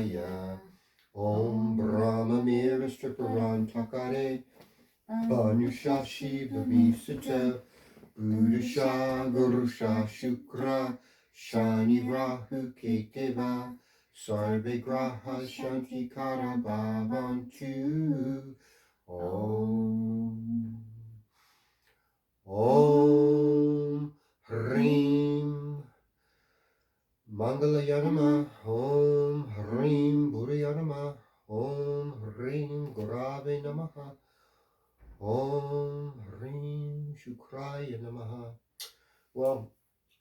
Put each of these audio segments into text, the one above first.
Shivaya. Om Brahma Miristriparantakare Banusha Shiva Visita Buddhasha Gurusha Shukra Shani Rahu Keteva Sarve Graha Shanti Kara Bhavantu. Om Hrim Mangalayanama. Om Hrim Buddhayanama. Om Hrim Gurave Namaha. Om Hrim Shukraya Namaha. Well,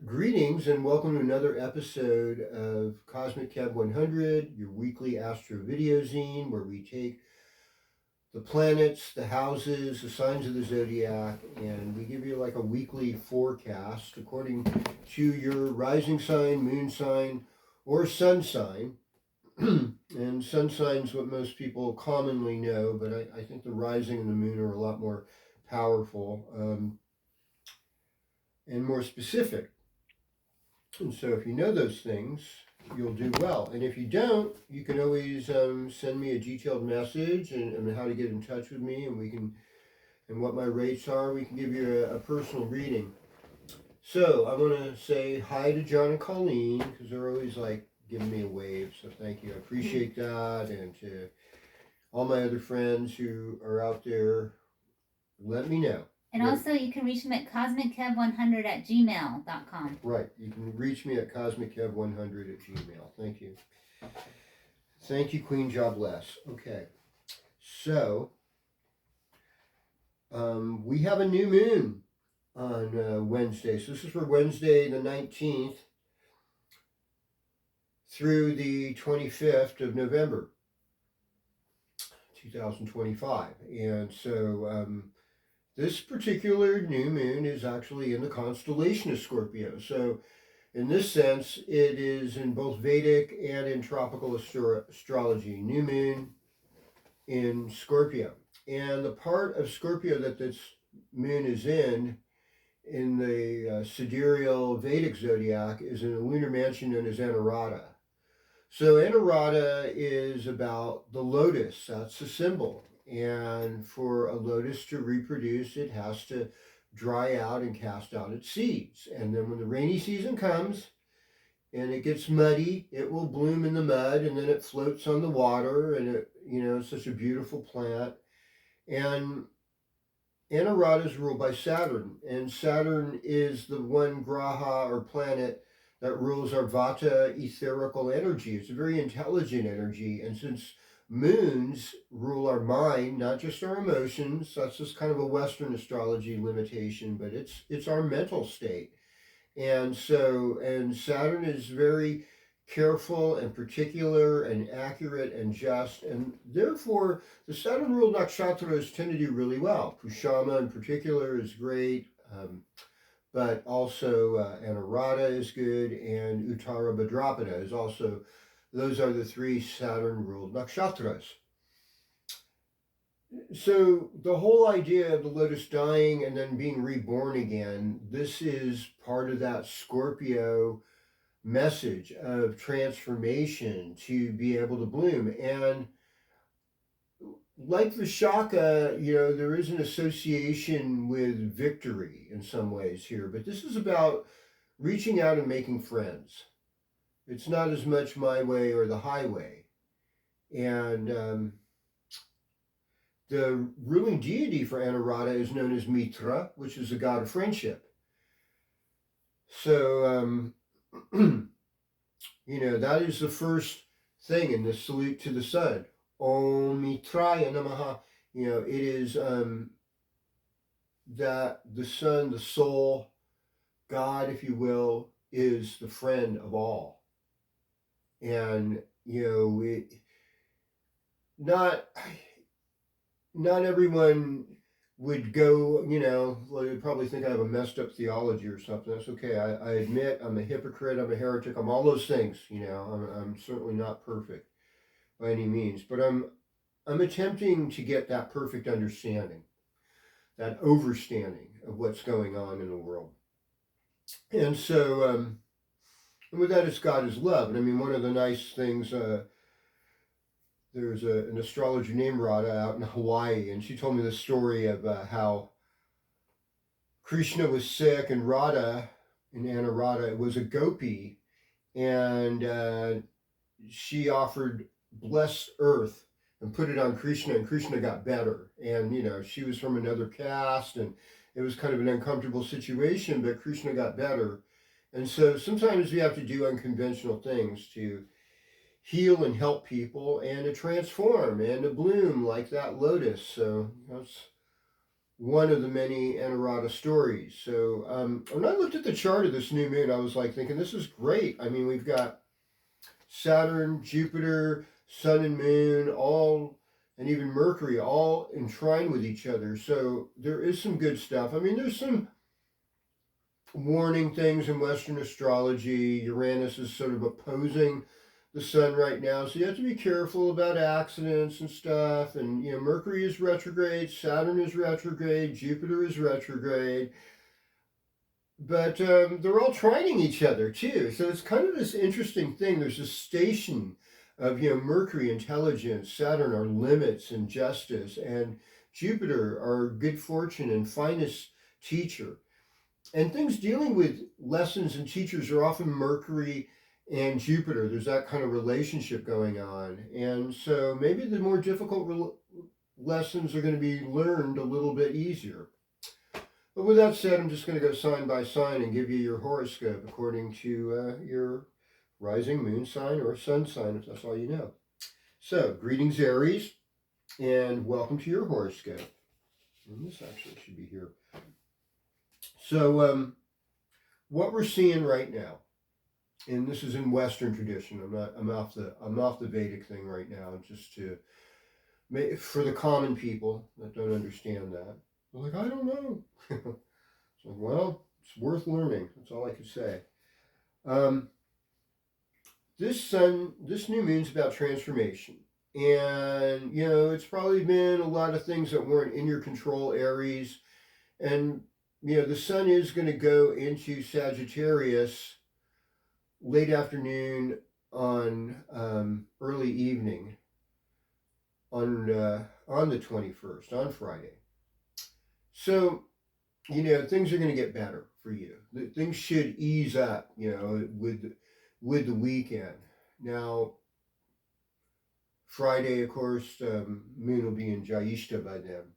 greetings and welcome to another episode of Cosmic Kev 100, your weekly astro video zine, where we take the planets, the houses, the signs of the zodiac, and we give you like a weekly forecast according to your rising sign, moon sign, or sun sign. And sun sign's what most people commonly know, but I think the rising and the moon are a lot more powerful and more specific. And so if you know those things, you'll do well. And if you don't, you can always send me a detailed message and how to get in touch with me, and we can, and what my rates are. We can give you a personal reading. So I want to say hi to John and Colleen, because they're always like giving me a wave. So thank you. I appreciate that. And to all my other friends who are out there, let me know. And also, you can reach me at cosmickev100@gmail.com. Right. You can reach me at cosmickev100@gmail. Thank you. Thank you, Queen. God bless. Okay. So, we have a new moon on Wednesday. So this is for Wednesday the 19th through the 25th of November, 2025. And so this particular new moon is actually in the constellation of Scorpio. So in this sense, it is in both Vedic and in tropical astrology. New moon in Scorpio. And the part of Scorpio that this moon is in the sidereal Vedic zodiac, is in a lunar mansion known as Anurata. So Anurata is about the lotus. That's the symbol. And for a lotus to reproduce, it has to dry out and cast out its seeds. And then when the rainy season comes and it gets muddy, it will bloom in the mud, and then it floats on the water, and it's such a beautiful plant. And Anurata is ruled by Saturn, and Saturn is the one graha or planet that rules our vata etherical energy. It's a very intelligent energy, and since moons rule our mind, not just our emotions, that's just kind of a Western astrology limitation, but it's our mental state. And Saturn is very careful and particular and accurate and just, and therefore the Saturn ruled nakshatras tend to do really well. Pushama in particular is great, but also Anurata is good, and Uttara Bhadrapada is also. Those are the three Saturn ruled nakshatras. So the whole idea of the lotus dying and then being reborn again, this is part of that Scorpio message of transformation to be able to bloom. And like Vishaka, there is an association with victory in some ways here, but this is about reaching out and making friends. It's not as much my way or the highway. And the ruling deity for Anurata is known as Mitra, which is the god of friendship. So, that is the first thing in the salute to the sun. Om Mitraya Namaha. It is that the sun, the soul, God, if you will, is the friend of all. And, not everyone would go, they'd probably think I have a messed up theology or something. That's okay. I admit I'm a hypocrite, I'm a heretic, I'm all those things, I'm certainly not perfect by any means, but I'm attempting to get that perfect understanding, that overstanding of what's going on in the world. And so, and with that, it's God is love. And I mean, one of the nice things there's an astrologer named Radha out in Hawaii, and she told me the story of how Krishna was sick, and Radha, and Anna Radha was a gopi, and she offered blessed earth and put it on Krishna, and Krishna got better. And she was from another caste, and it was kind of an uncomfortable situation, but Krishna got better. And so sometimes we have to do unconventional things to heal and help people, and to transform and to bloom like that lotus. So that's one of the many Anurata stories. So when I looked at the chart of this new moon, I was like thinking, this is great. I mean, we've got Saturn, Jupiter, Sun and Moon, all, and even Mercury, all entwined with each other. So there is some good stuff. I mean, there's some warning things in Western astrology. Uranus is sort of opposing the Sun right now, so you have to be careful about accidents and stuff. And Mercury is retrograde, Saturn is retrograde, Jupiter is retrograde, but they're all trining each other too. So it's kind of this interesting thing. There's a station of Mercury, intelligence, Saturn, our limits and justice, and Jupiter, our good fortune and finest teacher. And things dealing with lessons and teachers are often Mercury and Jupiter. There's that kind of relationship going on. And so maybe the more difficult lessons are going to be learned a little bit easier. But with that said, I'm just going to go sign by sign and give you your horoscope according to your rising moon sign or sun sign, if that's all you know. So, greetings, Aries, and welcome to your horoscope. And this actually should be here. So, what we're seeing right now, and this is in Western tradition. I'm off the Vedic thing right now, just to for the common people that don't understand that. They're like, I don't know. It's like, well, it's worth learning. That's all I could say. This new moon's about transformation. And, it's probably been a lot of things that weren't in your control, Aries. And, the sun is going to go into Sagittarius late afternoon on early evening on the 21st, on Friday. So, things are going to get better for you. Things should ease up, with the weekend. Now, Friday, of course, moon will be in Jyeshta by then.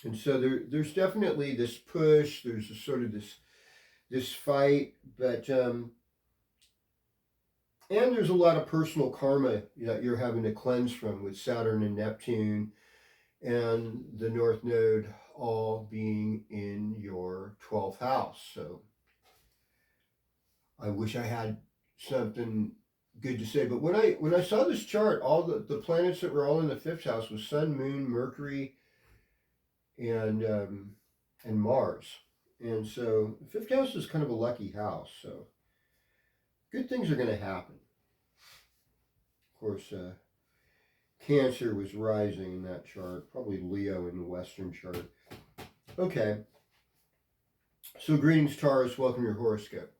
And so there's definitely this push, there's a sort of this fight, but and there's a lot of personal karma that you're having to cleanse from with Saturn and Neptune and the North Node all being in your 12th house. So I wish I had something good to say, but when I saw this chart, all the planets that were all in the 5th house was Sun, Moon, Mercury, and Mars. And so the 5th house is kind of a lucky house, so good things are going to happen. Of course, Cancer was rising in that chart, probably Leo in the Western chart. Okay, so greetings, Taurus. Welcome to your horoscope.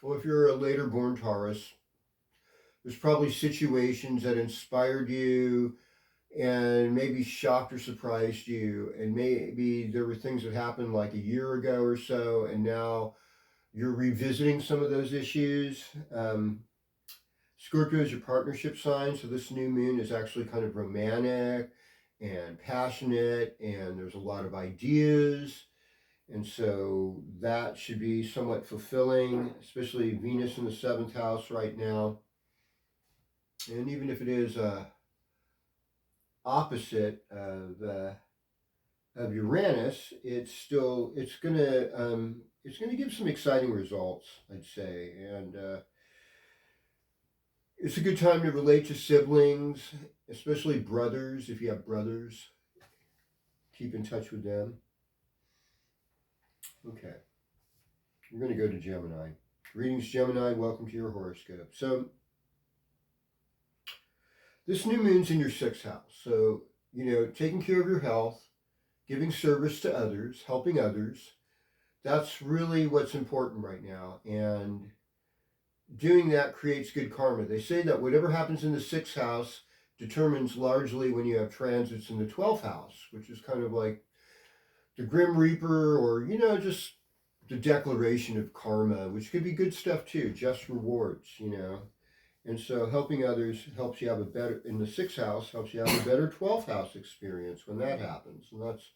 Well, if you're a later born Taurus, there's probably situations that inspired you and maybe shocked or surprised you, and maybe there were things that happened like a year ago or so, and now you're revisiting some of those issues. Scorpio is your partnership sign, so this new moon is actually kind of romantic and passionate, and there's a lot of ideas, and so that should be somewhat fulfilling, especially Venus in the 7th house right now. And even if it is opposite of Uranus, it's gonna give some exciting results, I'd say, and it's a good time to relate to siblings, especially brothers. If you have brothers, keep in touch with them. Okay, we're going to go to Gemini. Greetings, Gemini. Welcome to your horoscope. So, this new moon's in your 6th house. So, taking care of your health, giving service to others, helping others, that's really what's important right now. And doing that creates good karma. They say that whatever happens in the sixth house determines largely when you have transits in the 12th house, which is kind of like the Grim Reaper, or, just the declaration of karma, which could be good stuff too, just rewards. And so helping others helps you have a better, in the sixth house, helps you have a better 12th house experience when that happens. And that's,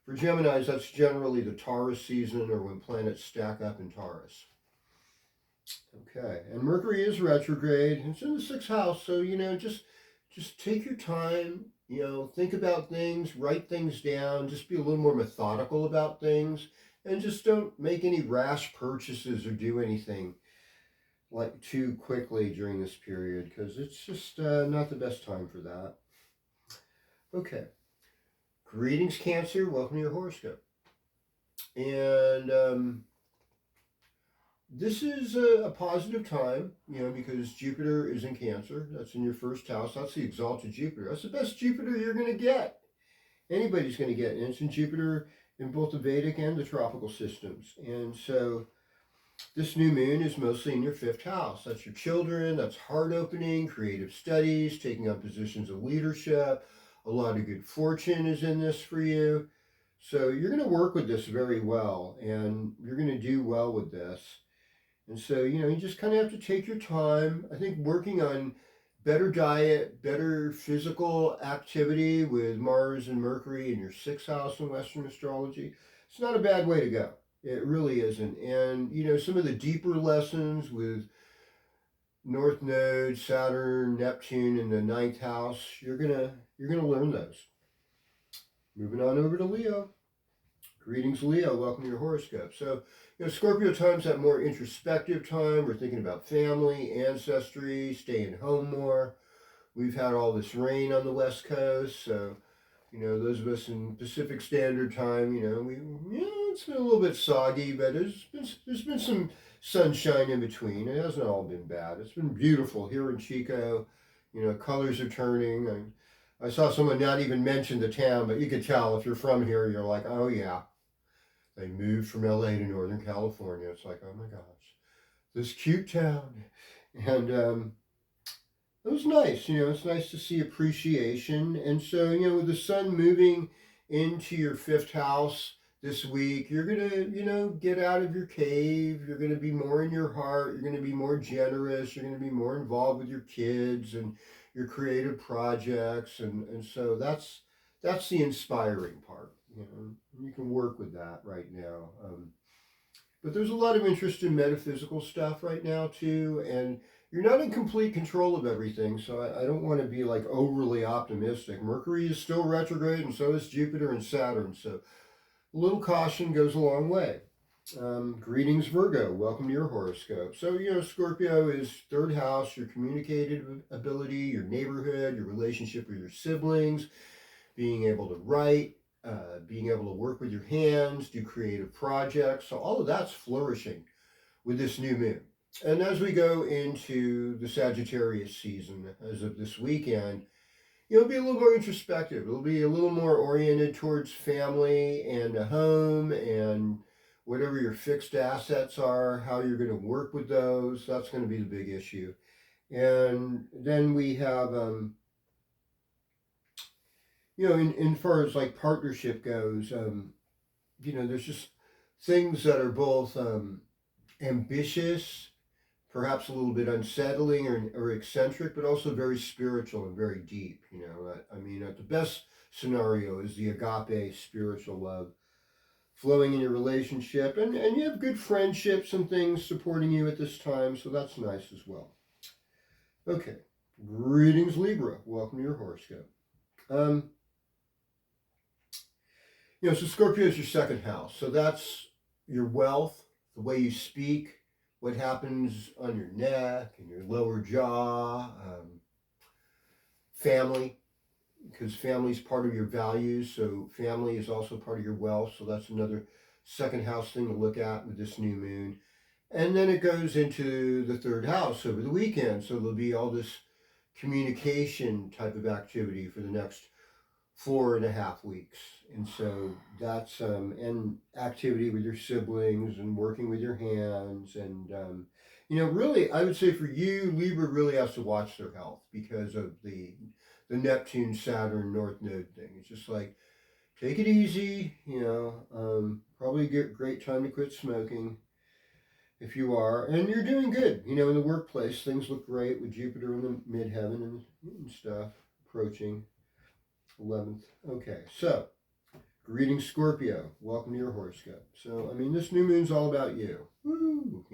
for Geminis, that's generally the Taurus season or when planets stack up in Taurus. Okay, and Mercury is retrograde. It's in the sixth house, so just take your time. Think about things, write things down. Just be a little more methodical about things, and just don't make any rash purchases or do anything like too quickly during this period because it's just not the best time for that. Okay, greetings, Cancer. Welcome to your horoscope, and this is a positive time, because Jupiter is in Cancer. That's in your first house. That's the exalted Jupiter. That's the best Jupiter you're going to get. Anybody's going to get. And it's in Jupiter in both the Vedic and the tropical systems. And so this new moon is mostly in your fifth house. That's your children. That's heart opening, creative studies, taking on positions of leadership. A lot of good fortune is in this for you. So you're going to work with this very well, and you're going to do well with this. And so, you just kind of have to take your time. I think working on better diet, better physical activity with Mars and Mercury in your sixth house in Western astrology, it's not a bad way to go. It really isn't. And, some of the deeper lessons with North Node, Saturn, Neptune in the ninth house, you're gonna learn those. Moving on over to Leo. Greetings, Leo. Welcome to your horoscope. So, Scorpio time's that more introspective time. We're thinking about family, ancestry, staying home more. We've had all this rain on the West Coast, so those of us in Pacific Standard Time, it's been a little bit soggy, but there's been some sunshine in between. It hasn't all been bad. It's been beautiful here in Chico. Colors are turning. I saw someone not even mention the town, but you could tell if you're from here, you're like, oh yeah, they moved from LA to Northern California. It's like, oh my gosh, this cute town. And it was nice. It's nice to see appreciation. And so, with the sun moving into your fifth house this week, you're going to, get out of your cave. You're going to be more in your heart. You're going to be more generous. You're going to be more involved with your kids and your creative projects. And so that's the inspiring part. You can work with that right now. But there's a lot of interest in metaphysical stuff right now too, and you're not in complete control of everything. So I don't want to be like overly optimistic. Mercury is still retrograde, and so is Jupiter and Saturn. So a little caution goes a long way. Greetings, Virgo. Welcome to your horoscope. So, Scorpio is third house, your communicative ability, your neighborhood, your relationship with your siblings, being able to write, being able to work with your hands, do creative projects. So all of that's flourishing with this new moon. And as we go into the Sagittarius season, as of this weekend, it'll be a little more introspective. It'll be a little more oriented towards family and a home and whatever your fixed assets are, how you're going to work with those. That's going to be the big issue. And then we have in far as like partnership goes, there's just things that are both ambitious, perhaps a little bit unsettling or eccentric, but also very spiritual and very deep. I mean, at the best scenario is the agape spiritual love flowing in your relationship, and you have good friendships and things supporting you at this time, so that's nice as well. Okay, greetings, Libra. Welcome to your horoscope. So Scorpio is your second house. So that's your wealth, the way you speak, what happens on your neck and your lower jaw, family, because family is part of your values. So family is also part of your wealth. So that's another second house thing to look at with this new moon. And then it goes into the third house over the weekend. So there'll be all this communication type of activity for the next 4.5 weeks. And so that's and activity with your siblings and working with your hands and Really, I would say for you, Libra really has to watch their health because of the Neptune Saturn North Node thing. It's just like take it easy. Probably get great time to quit smoking if you are, and you're doing good. In the workplace, things look great with Jupiter in the midheaven and stuff approaching 11th. Okay, so greetings, Scorpio. Welcome to your horoscope. So, this new moon's all about you. Woo!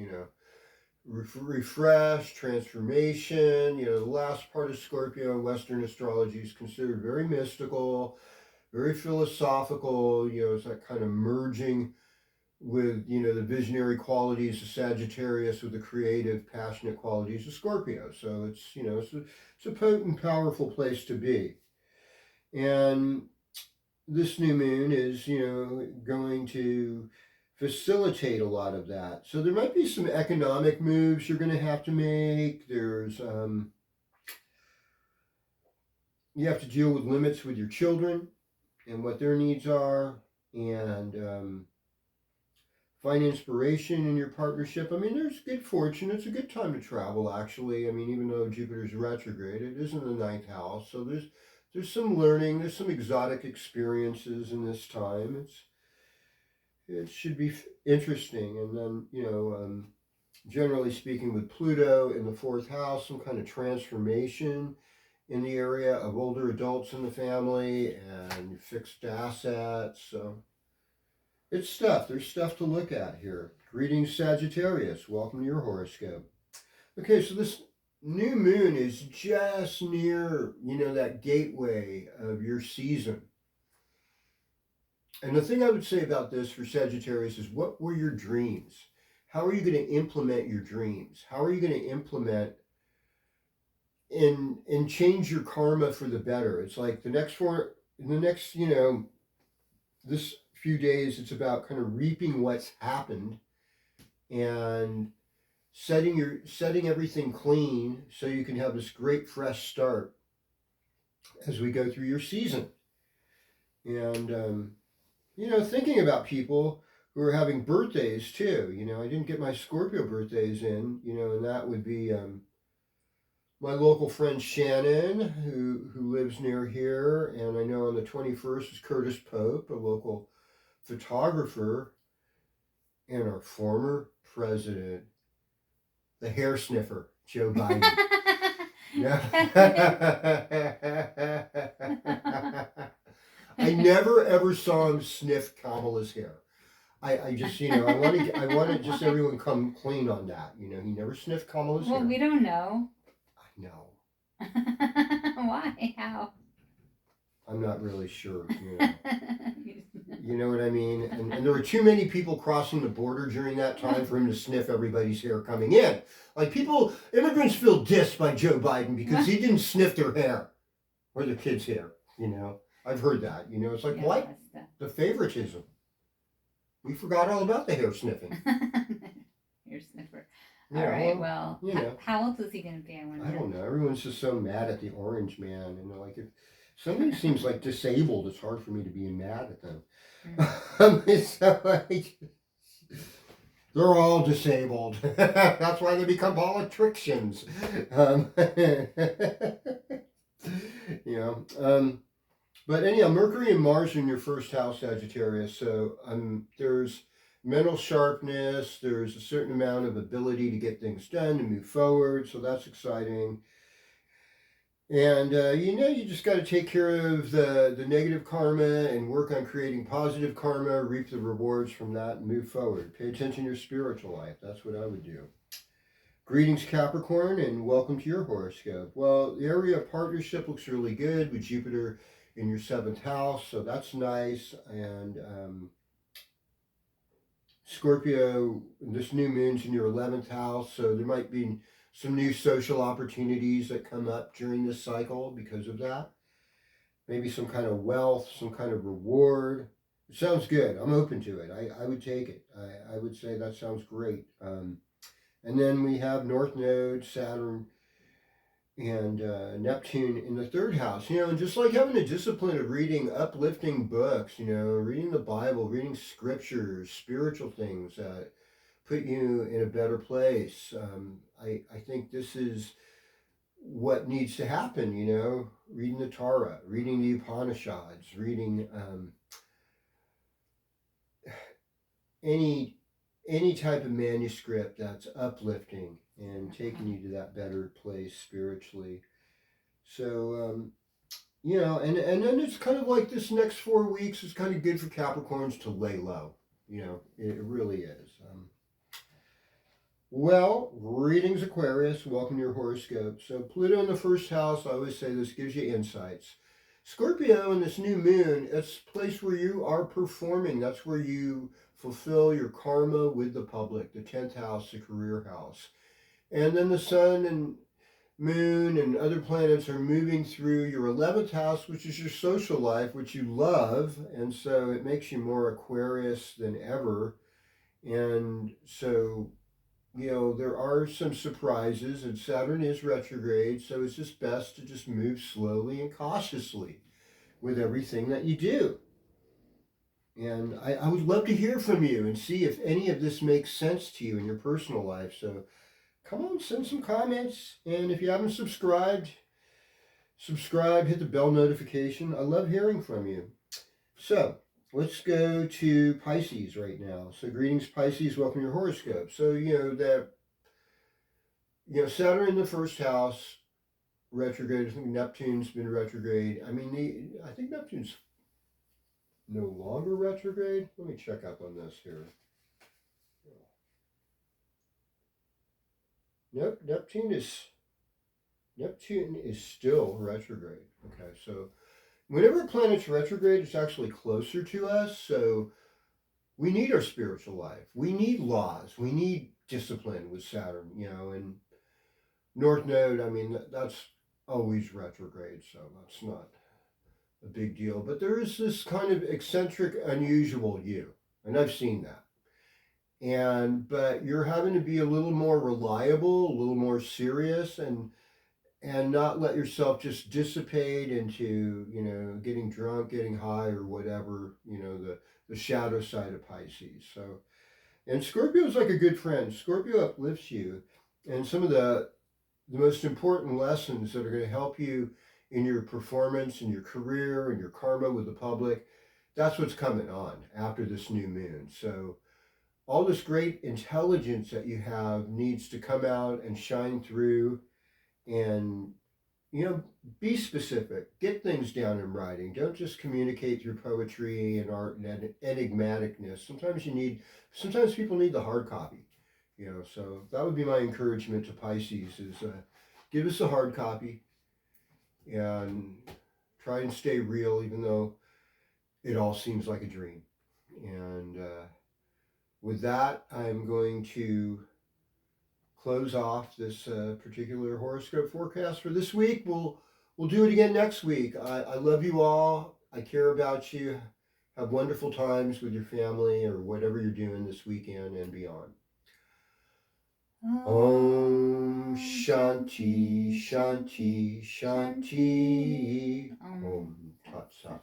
Refresh, transformation. The last part of Scorpio in Western astrology is considered very mystical, very philosophical. It's that kind of merging with, the visionary qualities of Sagittarius with the creative, passionate qualities of Scorpio. So it's a potent, powerful place to be. And this new moon is, going to facilitate a lot of that. So there might be some economic moves you're going to have to make. You have to deal with limits with your children and what their needs are, and find inspiration in your partnership. There's good fortune. It's a good time to travel, actually. Even though Jupiter's retrograde, it is in the ninth house, so there's some learning. There's some exotic experiences in this time. It should be interesting. And then, generally speaking, with Pluto in the fourth house, some kind of transformation in the area of older adults in the family and fixed assets. So it's stuff. There's stuff to look at here. Greetings, Sagittarius. Welcome to your horoscope. Okay, so this new moon is just near, that gateway of your season. And the thing I would say about this for Sagittarius is, what were your dreams? How are you going to implement your dreams? How are you going to implement and change your karma for the better? It's like this few days, it's about kind of reaping what's happened and setting everything clean so you can have this great fresh start as we go through your season. And thinking about people who are having birthdays too. I didn't get my Scorpio birthdays in, and that would be my local friend Shannon, who lives near here, and I know on the 21st is Curtis Pope, a local photographer, and our former president, the hair sniffer, Joe Biden. Yeah. I never ever saw him sniff Kamala's hair. I just, I want to just everyone come clean on that. He never sniffed Kamala's hair. Well, we don't know. I know. Why? How? I'm not really sure. You know what I mean? And there were too many people crossing the border during that time for him to sniff everybody's hair coming in. Like immigrants feel dissed by Joe Biden because he didn't sniff their hair or their kids' hair. I've heard that. It's like, what? The favoritism. We forgot all about the hair sniffing. Hair sniffer. Yeah, all right, well, how old is he going to be? I don't know. Everyone's just so mad at the orange man. Like, if somebody seems like disabled, it's hard for me to be mad at them. So, like, they're all disabled. That's why they become politicians. But anyhow, Mercury and Mars are in your first house, Sagittarius. So there's mental sharpness. There's a certain amount of ability to get things done, to move forward. So that's exciting. And, you just got to take care of the negative karma and work on creating positive karma, reap the rewards from that, and move forward. Pay attention to your spiritual life. That's what I would do. Greetings, Capricorn, and welcome to your horoscope. Well, the area of partnership looks really good with Jupiter in your 7th house, so that's nice. And Scorpio, this new moon's in your 11th house, so there might be some new social opportunities that come up during this cycle because of that. Maybe some kind of wealth, some kind of reward. It sounds good. I'm open to it. I would take it. I would say that sounds great. And then we have North Node, Saturn, and Neptune in the 3rd house. And just like having a discipline of reading uplifting books, reading the Bible, reading scriptures, spiritual things, put you in a better place. I think this is what needs to happen, reading the Torah, reading the Upanishads, reading any any type of manuscript that's uplifting and taking you to that better place spiritually. So and then it's kind of like this next 4 weeks is kind of good for Capricorns to lay low. It really is. Well, readings Aquarius, welcome to your horoscope. So Pluto in the first house, I always say this gives you insights. Scorpio in this new moon, it's a place where you are performing. That's where you fulfill your karma with the public, the 10th house, the career house. And then the sun and moon and other planets are moving through your 11th house, which is your social life, which you love. And so it makes you more Aquarius than ever. And so there are some surprises, and Saturn is retrograde, so it's just best to just move slowly and cautiously with everything that you do. And I would love to hear from you and see if any of this makes sense to you in your personal life. So come on, send some comments. And if you haven't subscribed, hit the bell notification. I love hearing from you. So let's go to Pisces right now. So greetings, Pisces. Welcome to your horoscope. So, Saturn in the first house, retrograde. I think Neptune's been retrograde. I think Neptune's no longer retrograde. Let me check up on this here. Nope, Neptune is still retrograde. Okay, so whenever a planet's retrograde, it's actually closer to us. So we need our spiritual life. We need laws. We need discipline with Saturn, and North Node, that's always retrograde, so that's not a big deal. But there is this kind of eccentric, unusual you, and I've seen that. But you're having to be a little more reliable, a little more serious, and not let yourself just dissipate into getting drunk, getting high, or whatever, the shadow side of Pisces. So, and Scorpio is like a good friend. Scorpio uplifts you, and some of the most important lessons that are going to help you in your performance, in your career, and your karma with the public, that's what's coming on after this new moon. So all this great intelligence that you have needs to come out and shine through, and be specific. Get things down in writing. Don't just communicate through poetry and art and enigmaticness. Sometimes people need the hard copy. So that would be my encouragement to Pisces is give us a hard copy and try and stay real, even though it all seems like a dream. And with that, I'm going to close off this particular horoscope forecast for this week. We'll do it again next week. I love you all. I care about you. Have wonderful times with your family or whatever you're doing this weekend and beyond. Om Shanti Shanti Shanti. Om Tat Sat.